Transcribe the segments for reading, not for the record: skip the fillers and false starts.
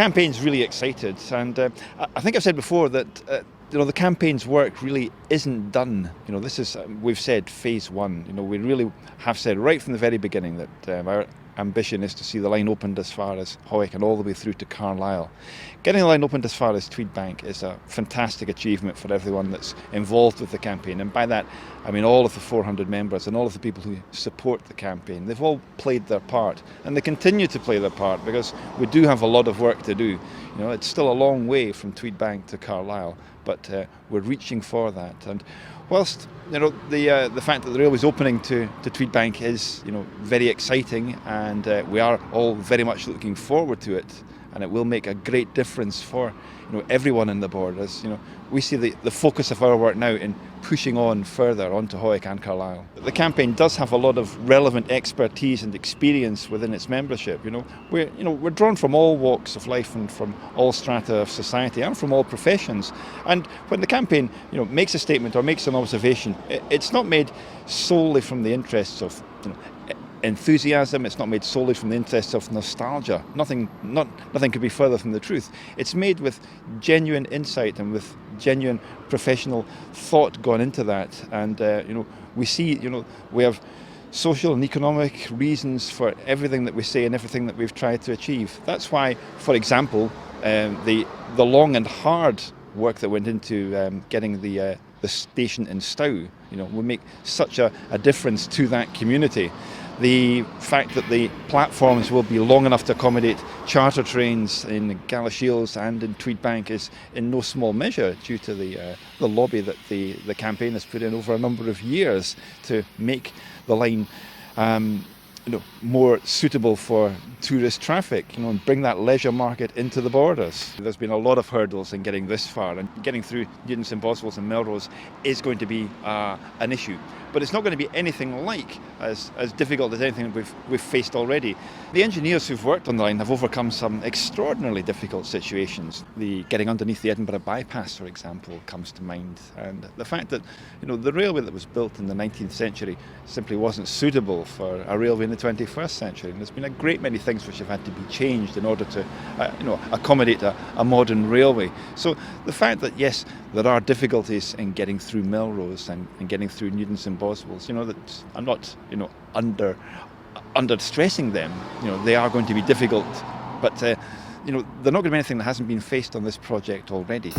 campaign's really excited, and I think I've said before that the campaign's work really isn't done. This is, we've said, phase one. We really have said right from the very beginning that our ambition is to see the line opened as far as Hawick and all the way through to Carlisle. Getting the line opened as far as Tweedbank is a fantastic achievement for everyone that's involved with the campaign, and by that I mean all of the 400 members and all of the people who support the campaign. They've all played their part, and they continue to play their part, because we do have a lot of work to do. It's still a long way from Tweedbank to Carlisle, but we're reaching for that. And whilst the fact that the railway's opening to Tweedbank is very exciting, and we are all very much looking forward to it, and it will make a great difference for everyone in the borders. We see the focus of our work now in pushing on further onto Hawick and Carlisle. The campaign does have a lot of relevant expertise and experience within its membership. We're drawn from all walks of life and from all strata of society and from all professions. And when the campaign makes a statement or makes an observation, it's not made solely from the interests of enthusiasm. It's not made solely from the interests of nostalgia. Nothing could be further from the truth. It's made with genuine insight and with genuine professional thought gone into that. And we see we have social and economic reasons for everything that we say and everything that we've tried to achieve. That's why, for example, the long and hard work that went into getting the station in Stow will make such a difference to that community. The fact that the platforms will be long enough to accommodate charter trains in Galashiels and in Tweedbank is in no small measure due to the lobby that the campaign has put in over a number of years to make the line more suitable for tourist traffic, and bring that leisure market into the borders. There's been a lot of hurdles in getting this far, and getting through Newton St Boswells and Melrose is going to be an issue. But it's not going to be anything like as difficult as anything that we've faced already. The engineers who've worked on the line have overcome some extraordinarily difficult situations. The getting underneath the Edinburgh bypass, for example, comes to mind, and the fact that the railway that was built in the 19th century simply wasn't suitable for a railway in the 21st century. And there's been a great many things which have had to be changed in order to accommodate a modern railway. So the fact that, yes, there are difficulties in getting through Melrose and getting through Newton St Boswells, that I'm not under stressing them. They are going to be difficult, but they're not going to be anything that hasn't been faced on this project already.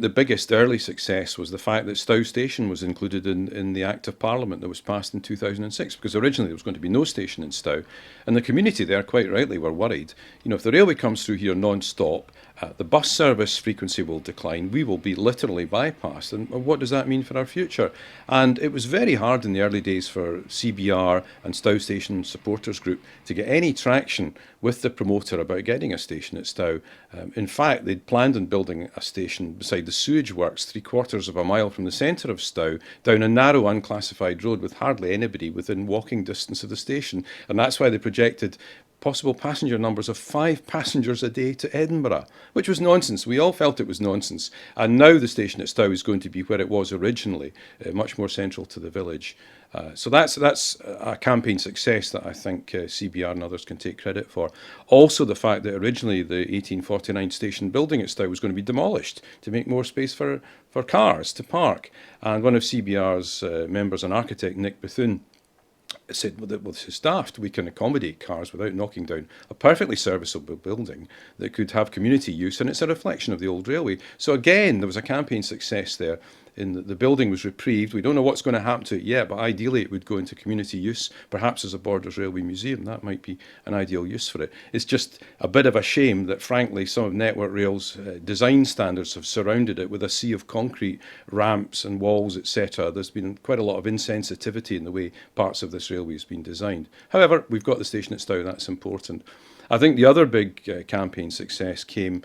the biggest early success was the fact that Stow Station was included in the Act of Parliament that was passed in 2006, because originally there was going to be no station in Stow, and the community there quite rightly were worried. If the railway comes through here non-stop, the bus service frequency will decline, we will be literally bypassed, and what does that mean for our future? And it was very hard in the early days for CBR and Stow Station Supporters Group to get any traction with the promoter about getting a station at Stow. In fact, they'd planned on building a station beside the sewage works 3/4 of a mile from the centre of Stow, down a narrow unclassified road with hardly anybody within walking distance of the station, and that's why they projected possible passenger numbers of 5 passengers a day to Edinburgh, which was nonsense. We all felt it was nonsense. And now the station at Stow is going to be where it was originally, much more central to the village. So that's a campaign success that I think CBR and others can take credit for. Also the fact that originally the 1849 station building at Stow was going to be demolished to make more space for cars to park. And one of CBR's members, an architect, Nick Bethune, said with his staff, we can accommodate cars without knocking down a perfectly serviceable building that could have community use, and it's a reflection of the old railway. So again, there was a campaign success there. The building was reprieved. We don't know what's going to happen to it yet, but ideally it would go into community use, perhaps as a Borders Railway Museum. That might be an ideal use for it. It's just a bit of a shame that, frankly, some of Network Rail's design standards have surrounded it with a sea of concrete, ramps and walls, etc. There's been quite a lot of insensitivity in the way parts of this railway has been designed. However, we've got the station at Stow, that's important. I think the other big campaign success came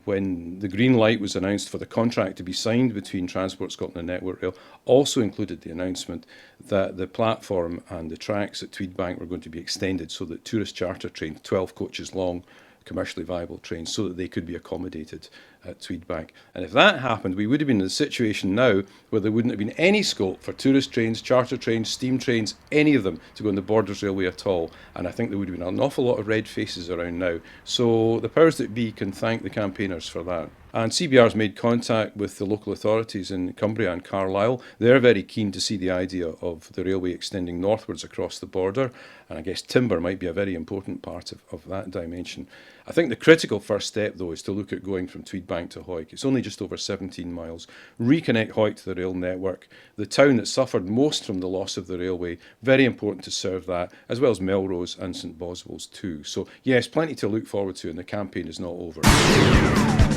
when the green light was announced for the contract to be signed between Transport Scotland and Network Rail. Also included the announcement that the platform and the tracks at Tweedbank were going to be extended so that tourist charter trains, 12 coaches long, commercially viable trains, so that they could be accommodated at Tweedbank. And if that happened, we would have been in a situation now where there wouldn't have been any scope for tourist trains, charter trains, steam trains, any of them to go on the Borders Railway at all. And I think there would have been an awful lot of red faces around now. So the powers that be can thank the campaigners for that. And CBR's made contact with the local authorities in Cumbria and Carlisle. They're very keen to see the idea of the railway extending northwards across the border. And I guess timber might be a very important part of that dimension. I think the critical first step, though, is to look at going from Tweedbank to Hawick. It's only just over 17 miles. Reconnect Hawick to the rail network. The town that suffered most from the loss of the railway, very important to serve that, as well as Melrose and St Boswell's too. So yes, plenty to look forward to, and the campaign is not over.